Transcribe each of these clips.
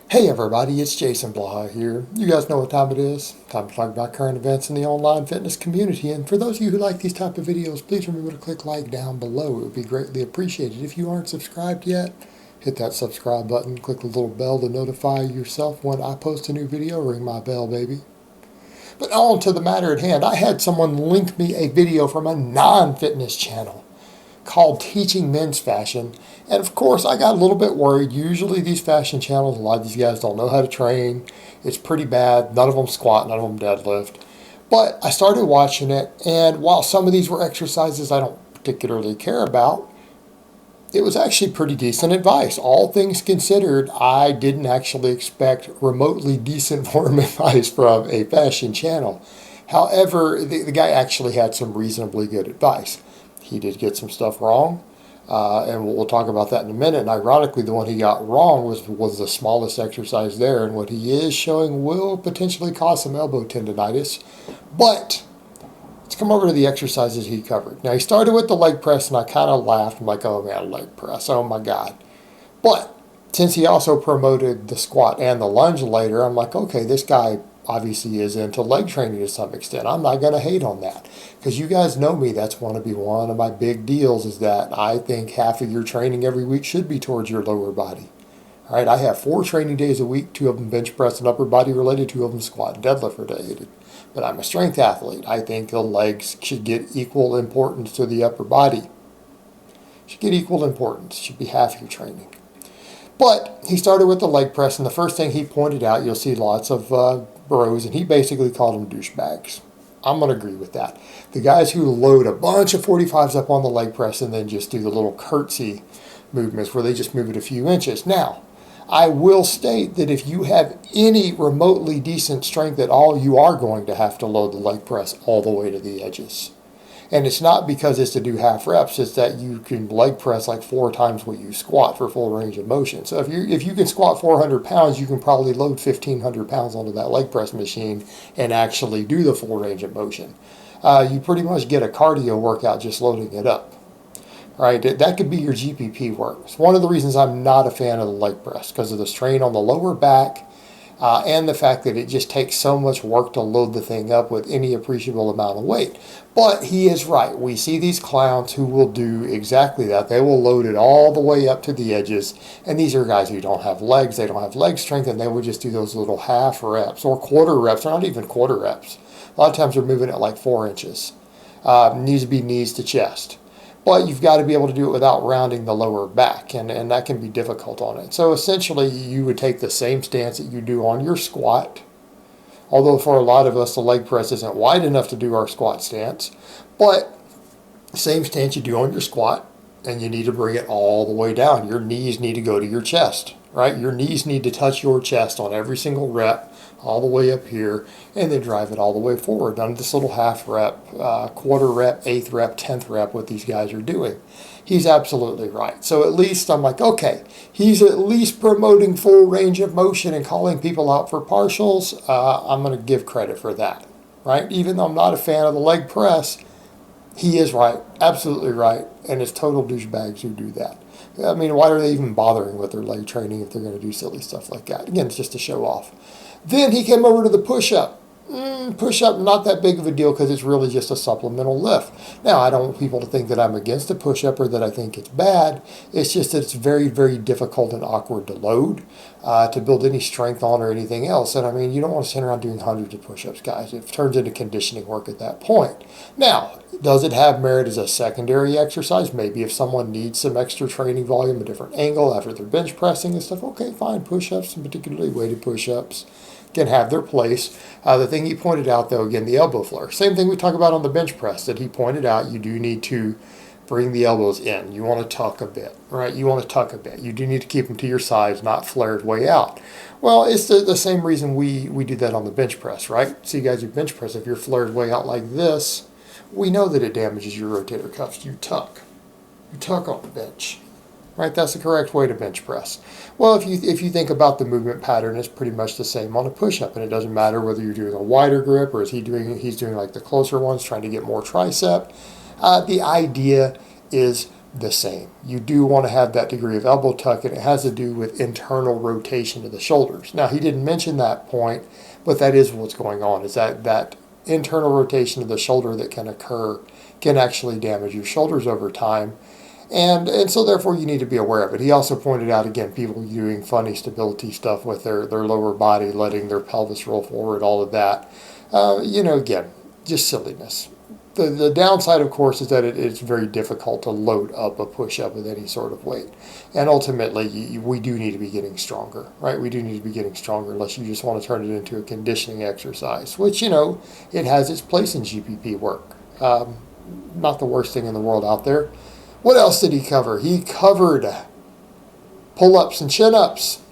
Hey everybody, it's Jason Blaha here. You guys know what time it is. Time to talk about current events in the online fitness community. And for those of you who like these type of videos, please remember to click like down below. It would be greatly appreciated. If you aren't subscribed yet, hit that subscribe button. Click the little bell to notify yourself when I post a new video. Ring my bell, baby. But on to the matter at hand. I had someone link me a video from a non-fitness channel called Teachingmensfasion. And of course, I got a little bit worried. Usually these fashion channels, a lot of these guys don't know how to train. It's pretty bad. None of them squat, none of them deadlift. But I started watching it, and while some of these were exercises I don't particularly care about, it was actually pretty decent advice. All things considered, I didn't actually expect remotely decent form advice from a fashion channel. However, the guy actually had some reasonably good advice. He did get some stuff wrong, and we'll talk about that in a minute. And ironically, the one he got wrong was the smallest exercise there, and what he is showing will potentially cause some elbow tendonitis. But let's come over to the exercises he covered. Now, he started with the leg press, and I kind of laughed. I'm like, oh man, leg press, oh my God. But since he also promoted the squat and the lunge later, I'm like, okay, this guy obviously is into leg training to some extent. I'm not going to hate on that because you guys know me. That's going to be one of my big deals is that I think half of your training every week should be towards your lower body. All right, I have 4 training days a week, 2 of them bench press and upper body related, 2 of them squat and deadlift related. But I'm a strength athlete. I think the legs should get equal importance to the upper body. Should get equal importance. Should be half your training. But he started with the leg press, and the first thing he pointed out, you'll see lots of bros, and he basically called them douchebags. I'm going to agree with that. The guys who load a bunch of 45s up on the leg press and then just do the little curtsy movements where they just move it a few inches. Now, I will state that if you have any remotely decent strength at all, you are going to have to load the leg press all the way to the edges. And it's not because it's to do half reps, it's that you can leg press like 4 times what you squat for full range of motion. So if you can squat 400 pounds, you can probably load 1,500 pounds onto that leg press machine and actually do the full range of motion. You pretty much get a cardio workout just loading it up. Right, that could be your GPP work. It's one of the reasons I'm not a fan of the leg press because of the strain on the lower back and the fact that it just takes so much work to load the thing up with any appreciable amount of weight. But he is right. We see these clowns who will do exactly that. They will load it all the way up to the edges. And these are guys who don't have legs. They don't have leg strength, and they would just do those little half reps or quarter reps, or not even quarter reps. A lot of times they're moving at like 4 inches. Needs to be knees to chest. But you've got to be able to do it without rounding the lower back, and that can be difficult on it. So essentially, you would take the same stance that you do on your squat, although for a lot of us, the leg press isn't wide enough to do our squat stance, but same stance you do on your squat, and you need to bring it all the way down. Your knees need to go to your chest, right? Your knees need to touch your chest on every single rep, all the way up here, and then drive it all the way forward. Down to this little half rep, quarter rep, 8th rep, 10th rep, what these guys are doing. He's absolutely right. So at least I'm like, okay, he's at least promoting full range of motion and calling people out for partials. I'm going to give credit for that, right? Even though I'm not a fan of the leg press, he is right, absolutely right, and it's total douchebags who do that. I mean, why are they even bothering with their leg training if they're going to do silly stuff like that? Again, it's just to show off. Then he came over to the push-up. Push-up, not that big of a deal because it's really just a supplemental lift. Now, I don't want people to think that I'm against a push-up or that I think it's bad. It's just that it's very, very difficult and awkward to load, to build any strength on or anything else. And I mean, you don't want to stand around doing hundreds of push-ups, guys. It turns into conditioning work at that point. Now, does it have merit as a secondary exercise? Maybe if someone needs some extra training volume, a different angle after they're bench pressing and stuff, okay, fine. Push-ups, and particularly weighted push-ups, can have their place. The thing he pointed out, though, again, the elbow flare. Same thing we talk about on the bench press that he pointed out. You do need to bring the elbows in. You want to tuck a bit, right? You want to tuck a bit. You do need to keep them to your sides, not flared way out. Well, it's the same reason we do that on the bench press, right? See, guys who bench press, if you're flared way out like this, we know that it damages your rotator cuffs. You tuck. You tuck on the bench. Right, that's the correct way to bench press. Well, if you think about the movement pattern, it's pretty much the same on a push-up, and it doesn't matter whether you're doing a wider grip or he's doing like the closer ones, trying to get more tricep. The idea is the same. You do want to have that degree of elbow tuck, and it has to do with internal rotation of the shoulders. Now, he didn't mention that point, but that is what's going on, is that internal rotation of the shoulder that can occur can actually damage your shoulders over time. And so therefore you need to be aware of it. He also pointed out, again, people doing funny stability stuff with their lower body, letting their pelvis roll forward, all of that. Again, just silliness. The downside, of course, is that it's very difficult to load up a push-up with any sort of weight. And ultimately, we do need to be getting stronger, right? We do need to be getting stronger, unless you just want to turn it into a conditioning exercise, which, it has its place in GPP work. Not the worst thing in the world out there. What else did he cover? He covered pull-ups and chin-ups.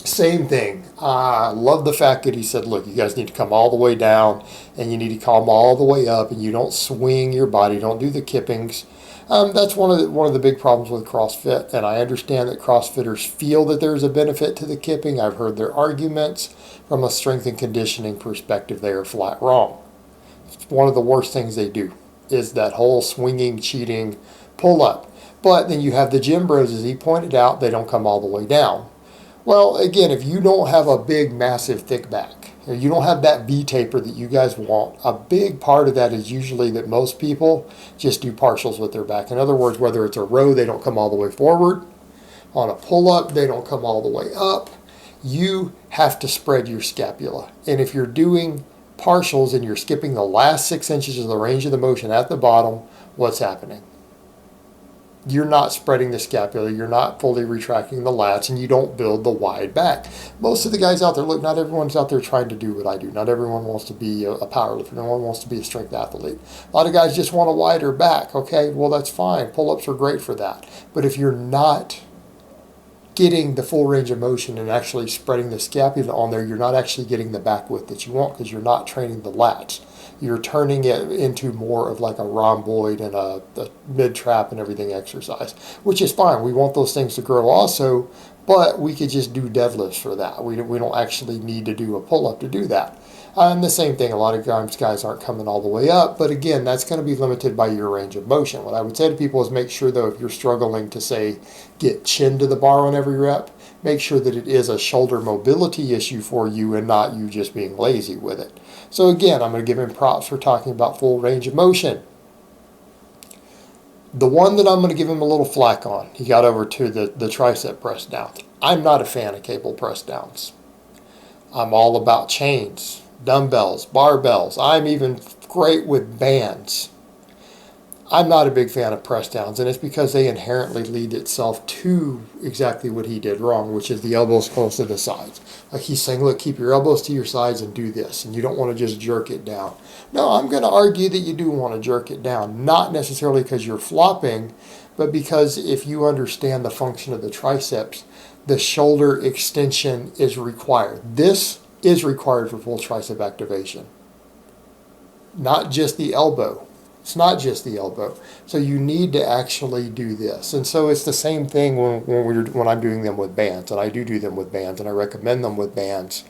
Same thing. I love the fact that he said, look, you guys need to come all the way down and you need to come all the way up, and you don't swing your body, don't do the kippings. That's one of the big problems with CrossFit, and I understand that CrossFitters feel that there's a benefit to the kipping. I've heard their arguments. From a strength and conditioning perspective, they are flat wrong. It's one of the worst things they do is that whole swinging, cheating pull-up. But then you have the gym bros, as he pointed out, they don't come all the way down. Well, again, if you don't have a big, massive, thick back, or you don't have that V-taper that you guys want, a big part of that is usually that most people just do partials with their back. In other words, whether it's a row, they don't come all the way forward. On a pull-up, they don't come all the way up. You have to spread your scapula. And if you're doing partials and you're skipping the last 6 inches of the range of the motion at the bottom, what's happening? You're not spreading the scapula, you're not fully retracting the lats, and you don't build the wide back. Most of the guys out there, look, not everyone's out there trying to do what I do. Not everyone wants to be a powerlifter. No one wants to be a strength athlete. A lot of guys just want a wider back. Okay, well, that's fine. Pull-ups are great for that. But if you're not getting the full range of motion and actually spreading the scapula on there, you're not actually getting the back width that you want, because you're not training the lats. You're turning it into more of like a rhomboid and a mid-trap and everything exercise, which is fine. We want those things to grow also, but we could just do deadlifts for that. We don't actually need to do a pull-up to do that. And the same thing, a lot of times guys aren't coming all the way up, but again, that's going to be limited by your range of motion. What I would say to people is make sure, though, if you're struggling to, say, get chin to the bar on every rep, make sure that it is a shoulder mobility issue for you and not you just being lazy with it. So again, I'm going to give him props for talking about full range of motion. The one that I'm going to give him a little flack on, he got over to the tricep press downs. I'm not a fan of cable press downs. I'm all about chains, dumbbells, barbells. I'm even great with bands. I'm not a big fan of press downs, and it's because they inherently lead itself to exactly what he did wrong, which is the elbows close to the sides. Like he's saying, look, keep your elbows to your sides and do this, and you don't want to just jerk it down. No, I'm going to argue that you do want to jerk it down, not necessarily because you're flopping, but because if you understand the function of the triceps, the shoulder extension is required. This is required for full tricep activation, not just the elbow. It's not just the elbow. So you need to actually do this. And so it's the same thing when I'm doing them with bands, and I do them with bands, and I recommend them with bands.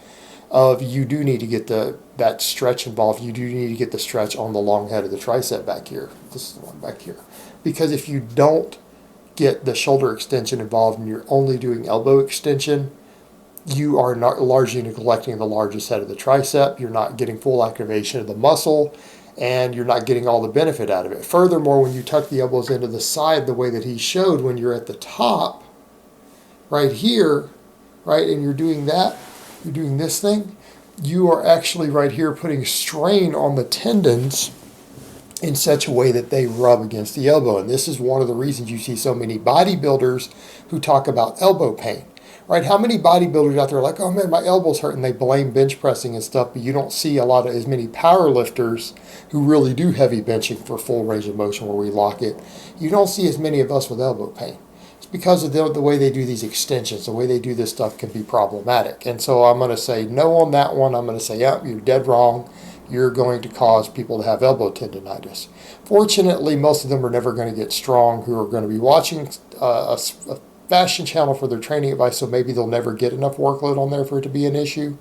You do need to get that stretch involved. You do need to get the stretch on the long head of the tricep back here. This is the one back here. Because if you don't get the shoulder extension involved and you're only doing elbow extension, you are not largely neglecting the largest head of the tricep. You're not getting full activation of the muscle, and you're not getting all the benefit out of it. Furthermore, when you tuck the elbows into the side the way that he showed, when you're at the top, right here, right, and you're doing that, you're doing this thing, you are actually right here putting strain on the tendons in such a way that they rub against the elbow. And this is one of the reasons you see so many bodybuilders who talk about elbow pain. Right? How many bodybuilders out there are like, oh man, my elbows hurt, and they blame bench pressing and stuff, but you don't see as many power lifters who really do heavy benching for full range of motion where we lock it. You don't see as many of us with elbow pain. It's because of the way they do these extensions, the way they do this stuff can be problematic. And so I'm going to say no on that one. I'm going to say, yep, you're dead wrong. You're going to cause people to have elbow tendonitis. Fortunately, most of them are never going to get strong who are going to be watching a fashion channel for their training advice, so maybe they'll never get enough workload on there for it to be an issue,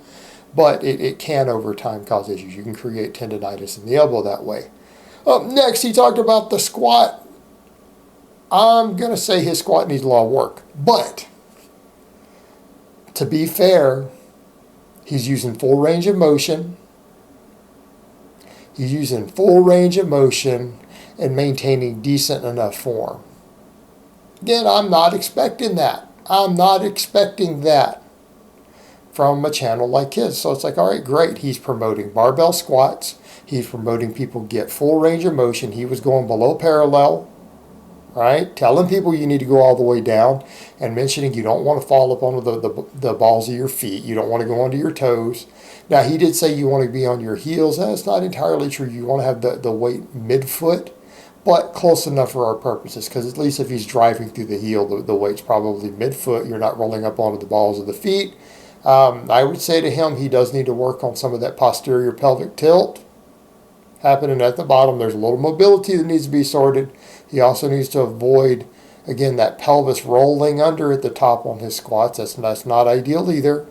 but it can over time cause issues. You can create tendonitis in the elbow that way. Next, he talked about the squat. I'm going to say his squat needs a lot of work. But to be fair, he's using full range of motion. He's using full range of motion and maintaining decent enough form. Again, I'm not expecting that. I'm not expecting that from a channel like his. So it's like, all right, great. He's promoting barbell squats. He's promoting people get full range of motion. He was going below parallel, right? Telling people you need to go all the way down and mentioning you don't want to fall up onto the balls of your feet. You don't want to go onto your toes. Now, he did say you want to be on your heels. That's not entirely true. You want to have the weight midfoot, but close enough for our purposes, because at least if he's driving through the heel, the weight's probably midfoot. You're not rolling up onto the balls of the feet. I would say to him, he does need to work on some of that posterior pelvic tilt happening at the bottom. There's a little mobility that needs to be sorted. He also needs to avoid, again, that pelvis rolling under at the top on his squats. That's not ideal either.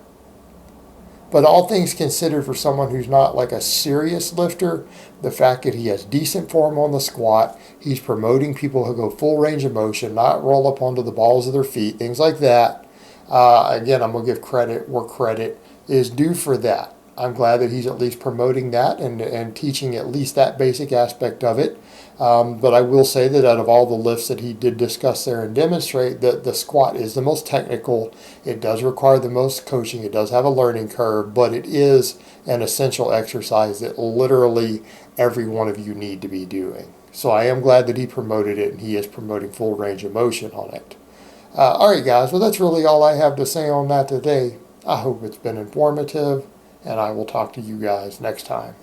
But all things considered, for someone who's not like a serious lifter, the fact that he has decent form on the squat, he's promoting people who go full range of motion, not roll up onto the balls of their feet, things like that. Again, I'm going to give credit where credit is due for that. I'm glad that he's at least promoting that and teaching at least that basic aspect of it. But I will say that out of all the lifts that he did discuss there and demonstrate, that the squat is the most technical. It does require the most coaching. It does have a learning curve, but it is an essential exercise that literally every one of you need to be doing. So I am glad that he promoted it, and he is promoting full range of motion on it. All right, guys. Well, that's really all I have to say on that today. I hope it's been informative, and I will talk to you guys next time.